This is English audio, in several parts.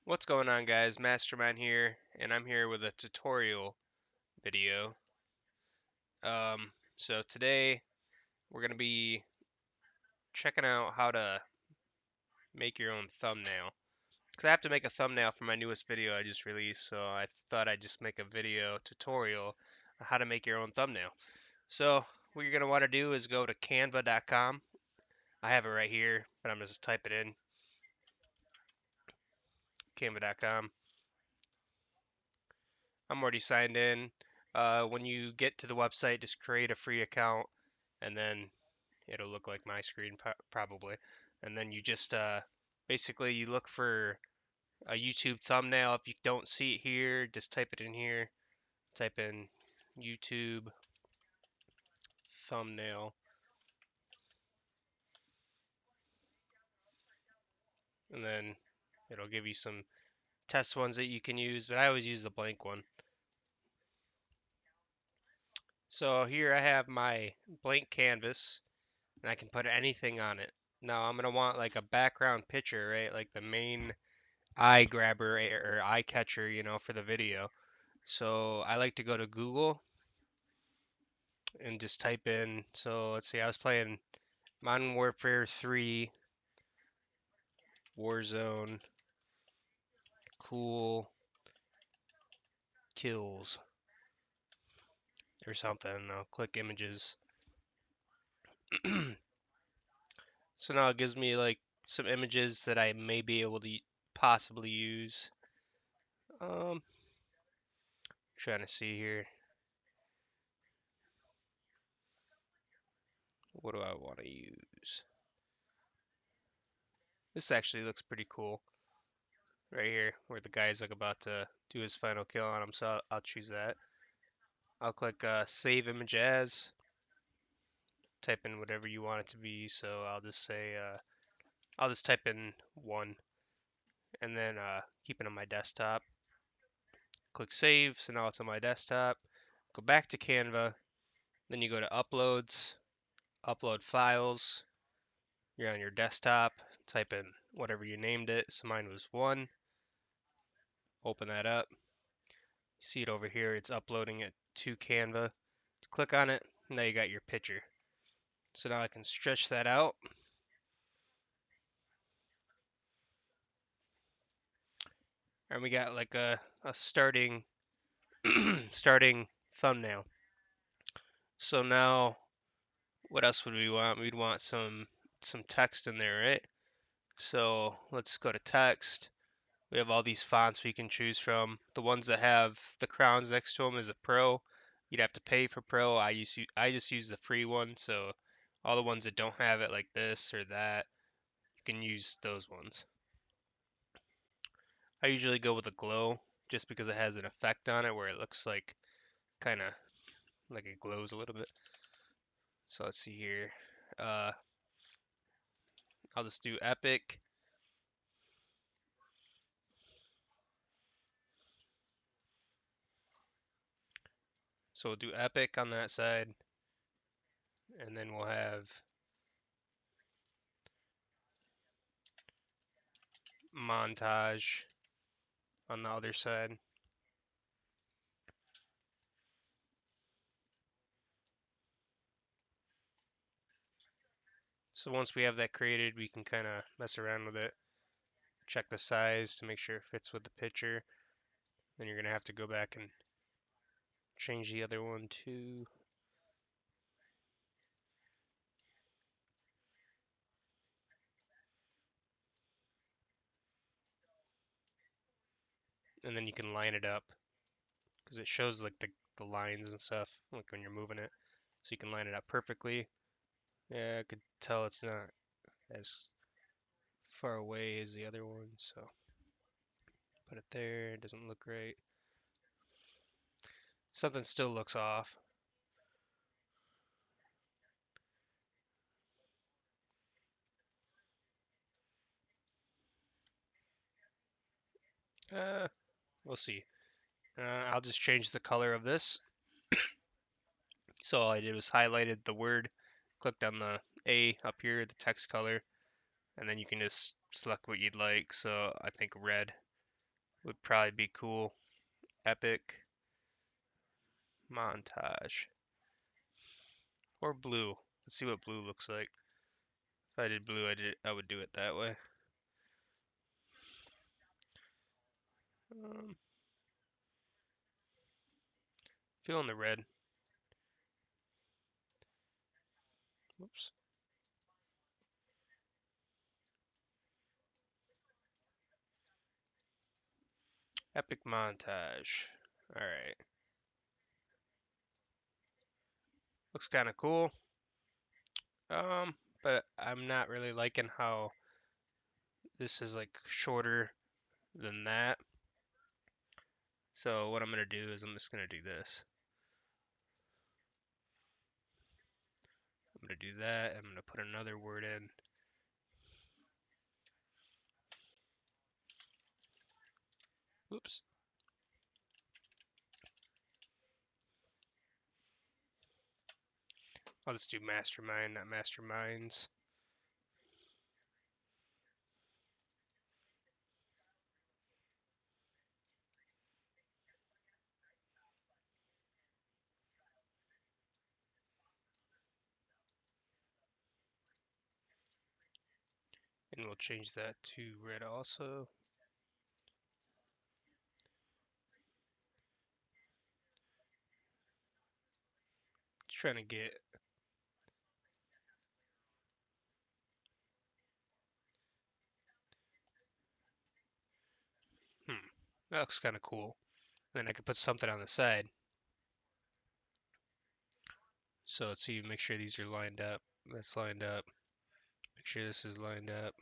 What's going on, guys? MasterMind here, and I'm here with a tutorial video. So today we're going to be checking out how to make your own thumbnail. Because I have to make a thumbnail for my newest video I just released, so I thought I'd just make a video tutorial on how to make your own thumbnail. So what you're going to want to do is go to canva.com. I have it right here, but I'm just type it in, canva.com. I'm already signed in. When you get to the website, just create a free account, and then it'll look like my screen probably. And then you just basically you look for a YouTube thumbnail. If you don't see it here, just type it in here. Type in YouTube thumbnail, and then it'll give you some test ones that you can use, but I always use the blank one. So here I have my blank canvas, and I can put anything on it. Now I'm gonna want like a background picture, right? Like the main eye grabber or eye catcher, for the video. So I like to go to Google and just type in. So let's see, I was playing Modern Warfare 3 Warzone cool kills or something. I'll click images. So now it gives me like some images that I may be able to possibly use. Trying to see here. What do I want to use? This actually looks pretty cool right here, where the guy's like about to do his final kill on him. So I'll choose that. I'll click save image as. Type in whatever you want it to be. So I'll just say I'll just type in 1, and then keep it on my desktop. Click save. So now it's on my desktop. Go back to Canva. Then you go to uploads, upload files. You're on your desktop. Type in whatever you named it. So mine was 1. Open that up. You see it over here. It's uploading it to Canva. Click on it. Now you got your picture. So now I can stretch that out. And we got like a starting starting thumbnail. So now what else would we want? We'd want some text in there, right? So let's go to text. We have all these fonts we can choose from. The ones that have the crowns next to them is a pro. You'd have to pay for pro. I just use the free one. So all the ones that don't have it like this or that, you can use those ones. I usually go with a glow just because it has an effect on it where it looks like kind of like it glows a little bit. So let's see here. Uh, I'll just do epic. So we'll do epic on that side, and then we'll have montage on the other side. So once we have that created, we can kind of mess around with it, check the size to make sure it fits with the picture. Then you're gonna have to go back and change the other one too. And then you can line it up because it shows like the lines and stuff like when you're moving it. So you can line it up perfectly. Yeah, I could tell it's not as far away as the other one, so put it there. It doesn't look right. Something still looks off. Uh, we'll see. I'll just change the color of this. So all I did was highlighted the word, clicked on the A up here, the text color, and then you can just select what you'd like. So I think red. would probably be cool. Epic montage. Or blue. Let's see what blue looks like. If I did blue, I would do it that way. Um, Feeling the red. Whoops. Epic montage. Alright. Looks kind of cool. But I'm not really liking how this is like shorter than that. So what I'm gonna do is I'm just gonna do this. I'm gonna do that. I'm gonna put another word in. Oops. I'll just do MasterMind, not MasterMinds. And we'll change that to red also. Just trying to get. That looks kind of cool. Then I could put something on the side. So let's see, make sure these are lined up. That's lined up. Make sure this is lined up.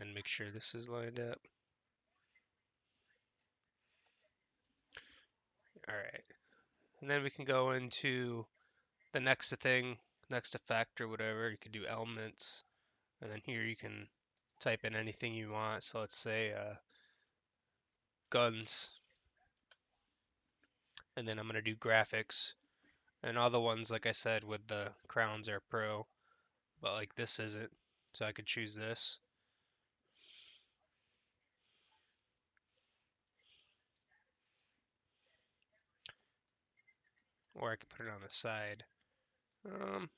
And make sure this is lined up. Alright. And then we can go into the next thing, next effect or whatever. You can do elements. And then here you can type in anything you want. So let's say guns. And then I'm going to do graphics. And all the ones, like I said, with the crowns are pro. But like this isn't. So I could choose this. Or I could put it on the side. Um,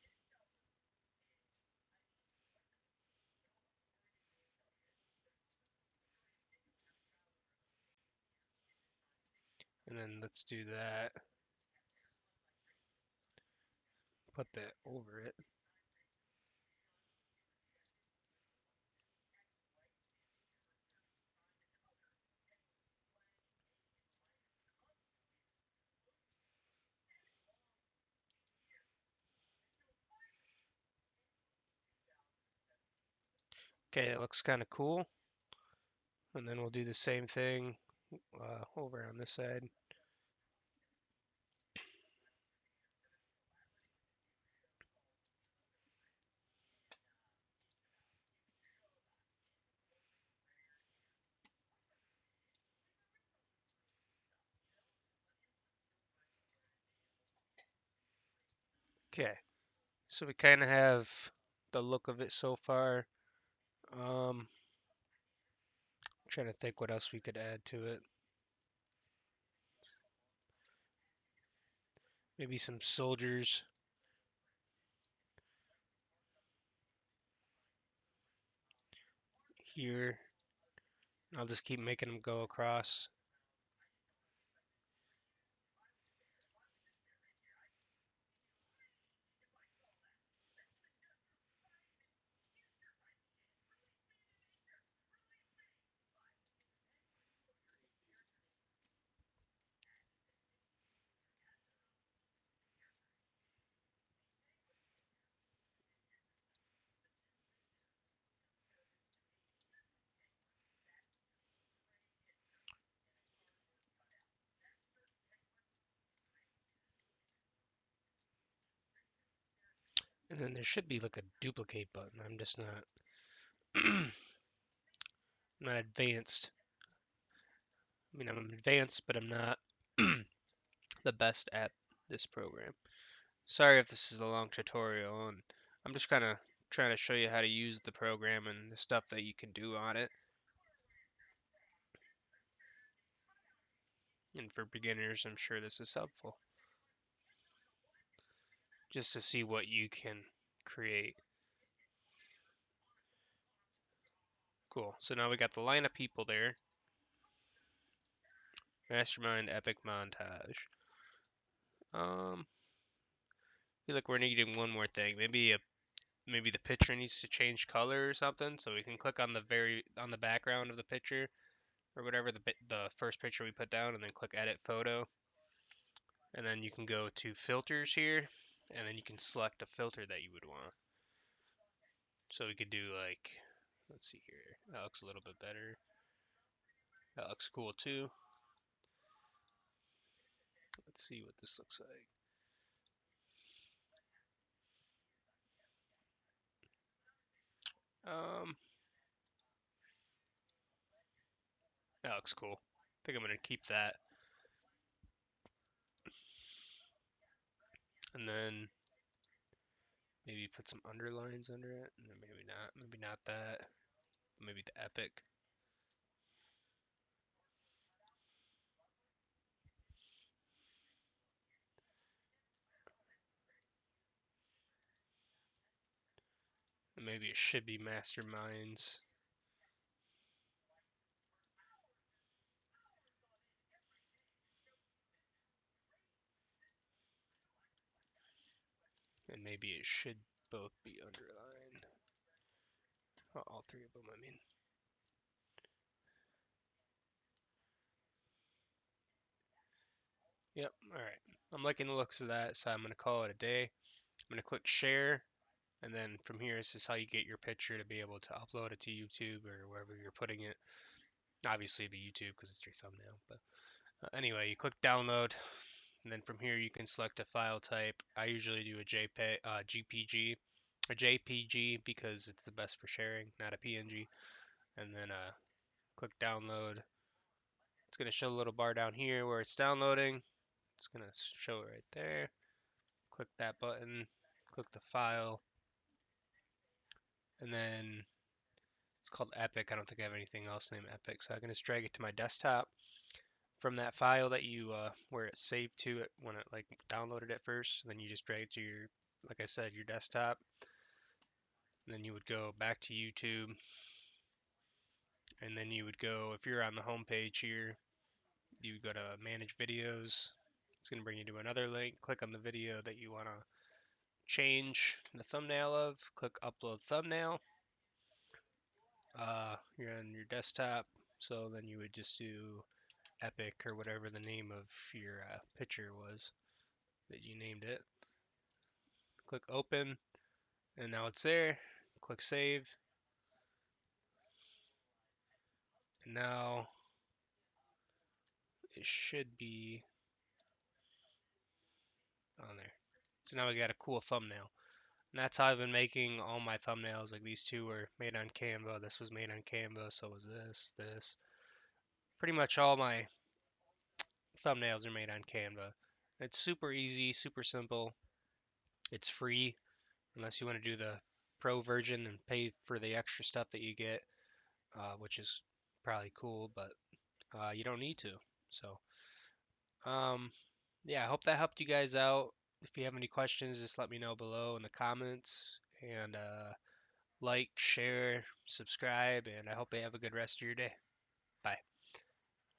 and then let's do that. Put that over it. Okay, it looks kind of cool. And then we'll do the same thing over on this side. Okay, so we kind of have the look of it so far. Trying to think what else we could add to it. Maybe some soldiers here. I'll just keep making them go across. And then there should be like a duplicate button. I'm just not not advanced. I mean, I'm advanced, but I'm not the best at this program. Sorry if this is a long tutorial, and I'm just kind of trying to show you how to use the program and the stuff that you can do on it. And for beginners, I'm sure this is helpful. Just to see what you can create. Cool. So now we got the line of people there. Mastermind epic montage. Feel like we're needing one more thing. Maybe the picture needs to change color or something. So we can click on the background of the picture or whatever the first picture we put down, and then click edit photo. And then you can go to filters here, and then you can select a filter that you would want. So we could do like, let's see here. That looks a little bit better. That looks cool too. Let's see what this looks like. Um, that looks cool. I think I'm gonna keep that. And then maybe put some underlines under it. No, maybe not. Maybe not that. Maybe the epic. And maybe it should be MasterMinds. And maybe it should both be underlined. Well, all three of them, I mean. Yep, alright. I'm liking the looks of that, so I'm going to call it a day. I'm going to click share, and then from here, this is how you get your picture to be able to upload it to YouTube or wherever you're putting it. Obviously, it'd be YouTube because it's your thumbnail, but anyway, you click download, and then from here you can select a file type. I usually do a JPEG, GPG, a JPG because it's the best for sharing, not a PNG. And then click download. It's going to show a little bar down here where it's downloading. It's going to show it right there. Click that button, click the file, and then it's called Epic. I don't think I have anything else named Epic, so I can just drag it to my desktop from that file that you where it's saved to it when it like downloaded it first. Then you just drag it to your, like I said, your desktop. And then you would go back to YouTube, and then you would go, if you're on the home page here, you would go to Manage Videos. It's going to bring you to another link. Click on the video that you want to change the thumbnail of. Click Upload Thumbnail. You're on your desktop, so then you would just do Epic or whatever the name of your picture was that you named it. Click Open, and now it's there. Click Save, and now it should be on there. So now we got a cool thumbnail. And that's how I've been making all my thumbnails. Like these two were made on Canva. This was made on Canva. So was this. Pretty much all my thumbnails are made on Canva. It's super easy, super simple. It's free unless you want to do the pro version and pay for the extra stuff that you get, which is probably cool, but you don't need to. So, um, yeah, I hope that helped you guys out. If you have any questions, just let me know below in the comments. And like, share, subscribe, and I hope you have a good rest of your day. Bye.